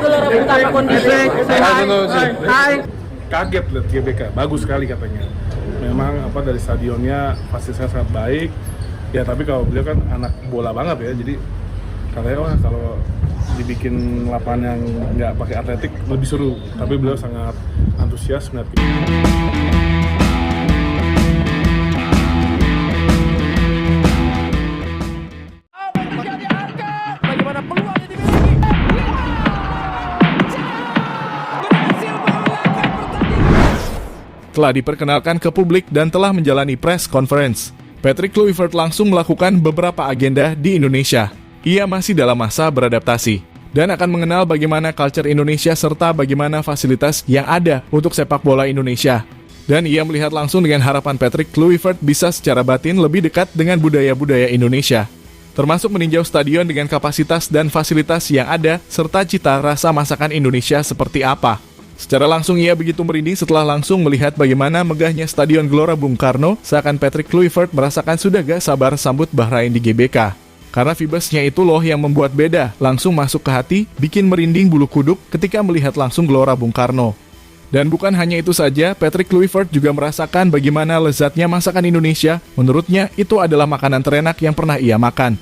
Gelora Bung Karno kondisi. Hai. Kaget lihat GBK, bagus sekali katanya. Memang dari stadionnya fasilitasnya sangat baik. Ya tapi kalau beliau kan anak bola banget ya, jadi katanya wah kalau dibikin lapangan yang nggak pakai atletik lebih seru. Tapi beliau sangat antusias melihat. Telah diperkenalkan ke publik dan telah menjalani press conference. Patrick Kluivert langsung melakukan beberapa agenda di Indonesia. Ia masih dalam masa beradaptasi dan akan mengenal bagaimana culture Indonesia serta bagaimana fasilitas yang ada untuk sepak bola Indonesia. Dan ia melihat langsung dengan harapan Patrick Kluivert bisa secara batin lebih dekat dengan budaya-budaya Indonesia, termasuk meninjau stadion dengan kapasitas dan fasilitas yang ada serta cita rasa masakan Indonesia seperti apa. Secara langsung ia begitu merinding setelah langsung melihat bagaimana megahnya Stadion Gelora Bung Karno, seakan Patrick Kluivert merasakan sudah gak sabar sambut Bahrain di GBK. Karena vibesnya itu loh yang membuat beda, langsung masuk ke hati, bikin merinding bulu kuduk ketika melihat langsung Gelora Bung Karno. Dan bukan hanya itu saja, Patrick Kluivert juga merasakan bagaimana lezatnya masakan Indonesia. Menurutnya itu adalah makanan terenak yang pernah ia makan.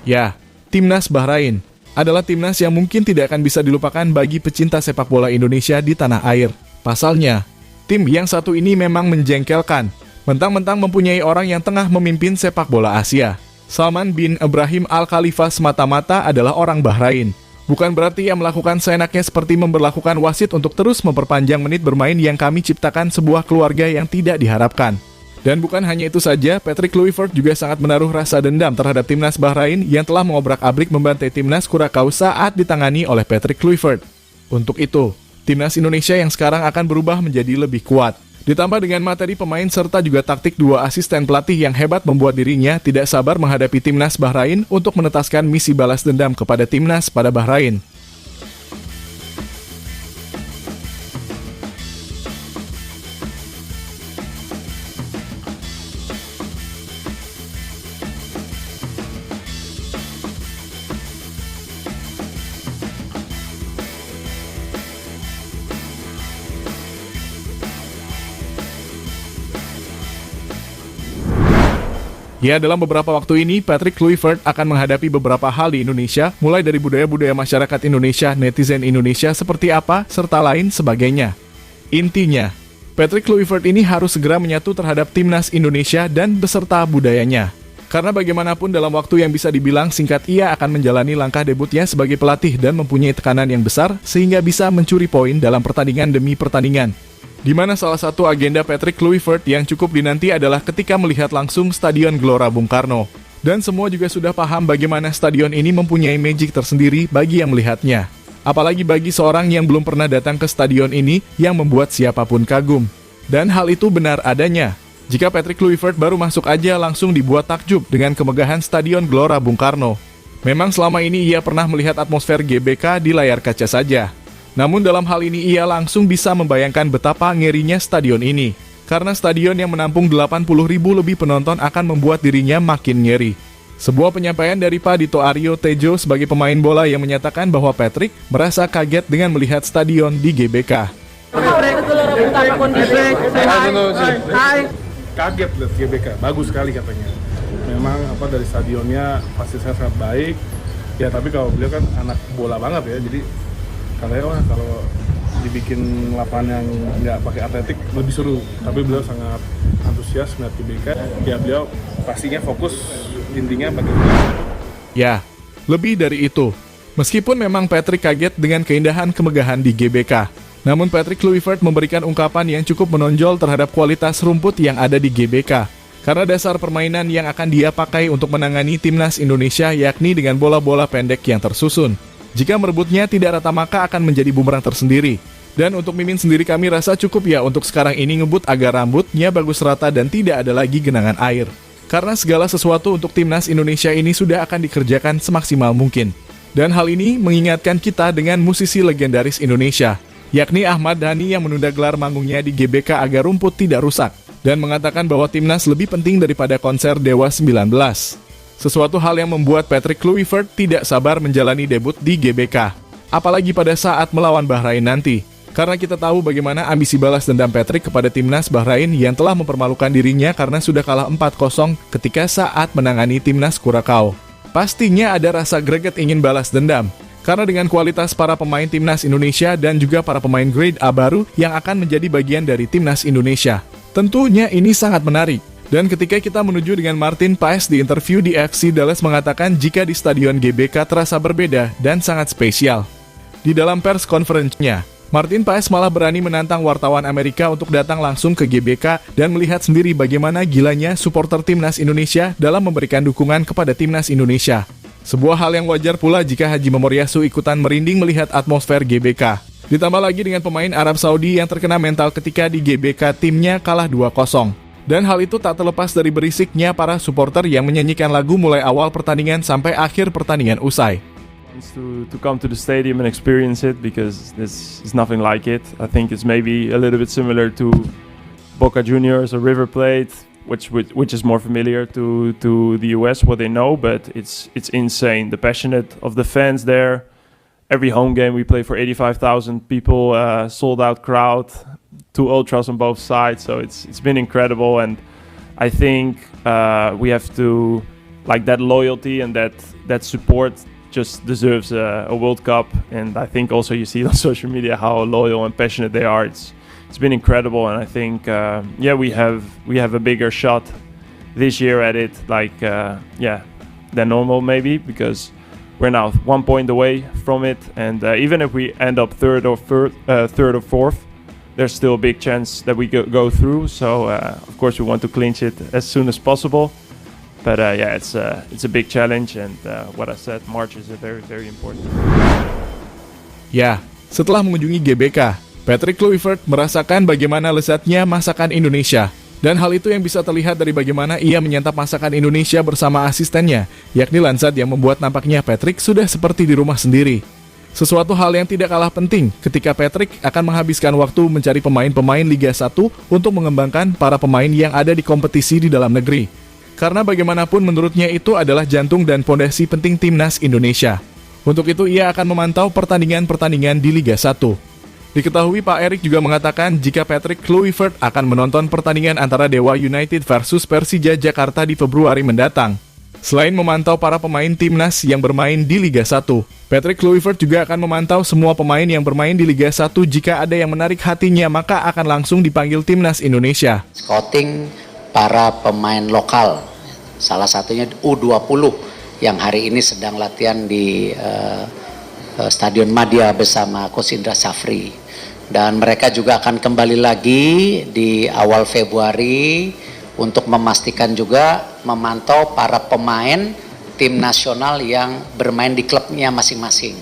Ya, Timnas Bahrain adalah timnas yang mungkin tidak akan bisa dilupakan bagi pecinta sepak bola Indonesia di tanah air. Pasalnya, tim yang satu ini memang menjengkelkan. Mentang-mentang mempunyai orang yang tengah memimpin sepak bola Asia. Salman bin Ibrahim Al-Khalifa semata-mata adalah orang Bahrain. Bukan berarti ia melakukan seenaknya seperti memberlakukan wasit untuk terus memperpanjang menit bermain yang kami ciptakan sebuah keluarga yang tidak diharapkan. Dan bukan hanya itu saja, Patrick Kluivert juga sangat menaruh rasa dendam terhadap timnas Bahrain yang telah mengobrak-abrik membantai timnas Curaçao saat ditangani oleh Patrick Kluivert. Untuk itu, timnas Indonesia yang sekarang akan berubah menjadi lebih kuat. Ditambah dengan materi pemain serta juga taktik dua asisten pelatih yang hebat membuat dirinya tidak sabar menghadapi timnas Bahrain untuk menetaskan misi balas dendam kepada timnas pada Bahrain. Ya, dalam beberapa waktu ini, Patrick Kluivert akan menghadapi beberapa hal di Indonesia, mulai dari budaya-budaya masyarakat Indonesia, netizen Indonesia seperti apa, serta lain sebagainya. Intinya, Patrick Kluivert ini harus segera menyatu terhadap timnas Indonesia dan beserta budayanya. Karena bagaimanapun dalam waktu yang bisa dibilang singkat, ia akan menjalani langkah debutnya sebagai pelatih dan mempunyai tekanan yang besar, sehingga bisa mencuri poin dalam pertandingan demi pertandingan. Di mana salah satu agenda Patrick Kluivert yang cukup dinanti adalah ketika melihat langsung Stadion Gelora Bung Karno. Dan semua juga sudah paham bagaimana stadion ini mempunyai magic tersendiri bagi yang melihatnya. Apalagi bagi seorang yang belum pernah datang ke stadion ini yang membuat siapapun kagum. Dan hal itu benar adanya. Jika Patrick Kluivert baru masuk aja langsung dibuat takjub dengan kemegahan Stadion Gelora Bung Karno. Memang selama ini ia pernah melihat atmosfer GBK di layar kaca saja. Namun dalam hal ini ia langsung bisa membayangkan betapa ngerinya stadion ini. Karena stadion yang menampung 80.000 lebih penonton akan membuat dirinya makin nyeri. Sebuah penyampaian dari Pak Dito Aryo Tejo sebagai pemain bola yang menyatakan bahwa Patrick merasa kaget dengan melihat stadion di GBK. Gelora Bung Karno kondisi. Hai. Kaget lihat GBK, bagus sekali katanya. Memang dari stadionnya fasilitasnya sangat baik. Ya tapi kalau beliau kan anak bola banget ya, jadi katanya wah kalau dibikin lapangan yang nggak pakai atletik lebih seru. Tapi beliau sangat antusias melihat GBK. Ya beliau pastinya fokus intinya bagaimana. Ya, lebih dari itu. Meskipun memang Patrick kaget dengan keindahan kemegahan di GBK, namun Patrick Kluivert memberikan ungkapan yang cukup menonjol terhadap kualitas rumput yang ada di GBK. Karena dasar permainan yang akan dia pakai untuk menangani timnas Indonesia yakni dengan bola-bola pendek yang tersusun. Jika merebutnya tidak rata maka akan menjadi bumerang tersendiri. Dan untuk Mimin sendiri kami rasa cukup ya untuk sekarang ini ngebut agar rambutnya bagus rata dan tidak ada lagi genangan air. Karena segala sesuatu untuk timnas Indonesia ini sudah akan dikerjakan semaksimal mungkin. Dan hal ini mengingatkan kita dengan musisi legendaris Indonesia, yakni Ahmad Dhani yang menunda gelar manggungnya di GBK agar rumput tidak rusak, dan mengatakan bahwa timnas lebih penting daripada konser Dewa 19. Sesuatu hal yang membuat Patrick Kluivert tidak sabar menjalani debut di GBK, apalagi pada saat melawan Bahrain nanti. Karena kita tahu bagaimana ambisi balas dendam Patrick kepada timnas Bahrain yang telah mempermalukan dirinya karena sudah kalah 4-0 ketika saat menangani timnas Curaçao. Pastinya ada rasa greget ingin balas dendam, karena dengan kualitas para pemain timnas Indonesia dan juga para pemain grade A baru yang akan menjadi bagian dari timnas Indonesia. Tentunya ini sangat menarik. Dan ketika kita menuju dengan Martin Paes di interview di FC Dallas mengatakan jika di Stadion GBK terasa berbeda dan sangat spesial. Di dalam pers conference-nya, Martin Paes malah berani menantang wartawan Amerika untuk datang langsung ke GBK dan melihat sendiri bagaimana gilanya supporter timnas Indonesia dalam memberikan dukungan kepada timnas Indonesia. Sebuah hal yang wajar pula jika Haji Momoriasu ikutan merinding melihat atmosfer GBK. Ditambah lagi dengan pemain Arab Saudi yang terkena mental ketika di GBK timnya kalah 2-0. Dan hal itu tak terlepas dari berisiknya para supporter yang menyanyikan lagu mulai awal pertandingan sampai akhir pertandingan usai. To come to the stadium and experience it, because this is nothing like it. I think it's maybe a little bit similar to Boca Juniors or River Plate, which is more familiar to the US, what they know, but it's insane. The passionate of the fans there. Every home game we play for 85,000 people, sold out crowd, 2 ultras on both sides, so it's been incredible. And I think we have to, like, that loyalty and that support just deserves a World Cup. And I think also you see on social media how loyal and passionate they are. It's been incredible, and I think we have a bigger shot this year at it, than normal maybe, because we're now 1 point away from it, and even if we end up third or fourth, there's still a big chance that we go through. So of course we want to clinch it as soon as possible. But it's a big challenge, and what I said, March is a very, very important. Ya, setelah mengunjungi GBK, Patrick Kluivert merasakan bagaimana lezatnya masakan Indonesia. Dan hal itu yang bisa terlihat dari bagaimana ia menyantap masakan Indonesia bersama asistennya, yakni Lansat, yang membuat nampaknya Patrick sudah seperti di rumah sendiri. Sesuatu hal yang tidak kalah penting ketika Patrick akan menghabiskan waktu mencari pemain-pemain Liga 1 untuk mengembangkan para pemain yang ada di kompetisi di dalam negeri. Karena bagaimanapun menurutnya itu adalah jantung dan pondasi penting timnas Indonesia. Untuk itu ia akan memantau pertandingan-pertandingan di Liga 1. Diketahui Pak Erik juga mengatakan jika Patrick Kluivert akan menonton pertandingan antara Dewa United versus Persija Jakarta di Februari mendatang. Selain memantau para pemain timnas yang bermain di Liga 1, Patrick Kluivert juga akan memantau semua pemain yang bermain di Liga 1. Jika ada yang menarik hatinya, maka akan langsung dipanggil timnas Indonesia. Scouting para pemain lokal, salah satunya U20 yang hari ini sedang latihan di Stadion Madia bersama Coach Indra Safri, dan mereka juga akan kembali lagi di awal Februari untuk memastikan juga memantau para pemain tim nasional yang bermain di klubnya masing-masing.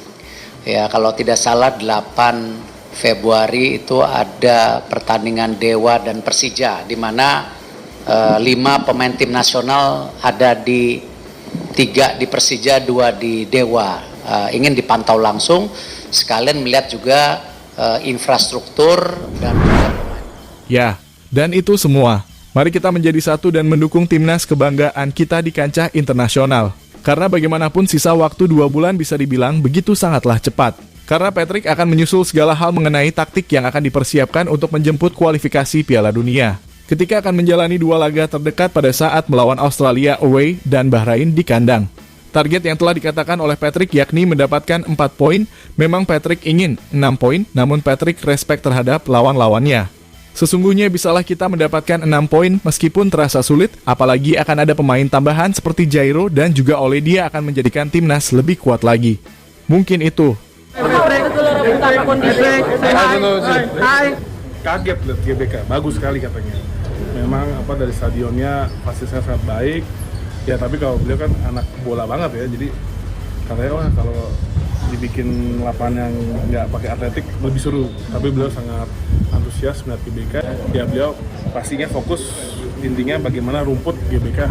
Ya, kalau tidak salah 8 Februari itu ada pertandingan Dewa dan Persija, di mana 5 pemain tim nasional ada 3 di Persija, 2 di Dewa. Ingin dipantau langsung, sekalian melihat juga infrastruktur dan pemain. Ya, dan itu semua. Mari kita menjadi satu dan mendukung timnas kebanggaan kita di kancah internasional. Karena bagaimanapun sisa waktu 2 bulan bisa dibilang begitu sangatlah cepat. Karena Patrick akan menyusul segala hal mengenai taktik yang akan dipersiapkan untuk menjemput kualifikasi Piala Dunia. Ketika akan menjalani 2 laga terdekat pada saat melawan Australia away dan Bahrain di kandang. Target yang telah dikatakan oleh Patrick yakni mendapatkan 4 poin, memang Patrick ingin 6 poin, namun Patrick respect terhadap lawan-lawannya. Sesungguhnya bisalah kita mendapatkan 6 poin meskipun terasa sulit, apalagi akan ada pemain tambahan seperti Jairo dan juga oleh dia akan menjadikan timnas lebih kuat lagi. Mungkin itu. Kaget lihat GBK, bagus sekali katanya. Memang dari stadionnya fasilitasnya sangat baik. Ya tapi kalau beliau kan anak bola banget ya, jadi katanya kalau dibikin lapangan yang nggak pakai atletik lebih seru. Tapi beliau sangat antusias melihat GBK. Ya beliau pastinya fokus intinya bagaimana rumput GBK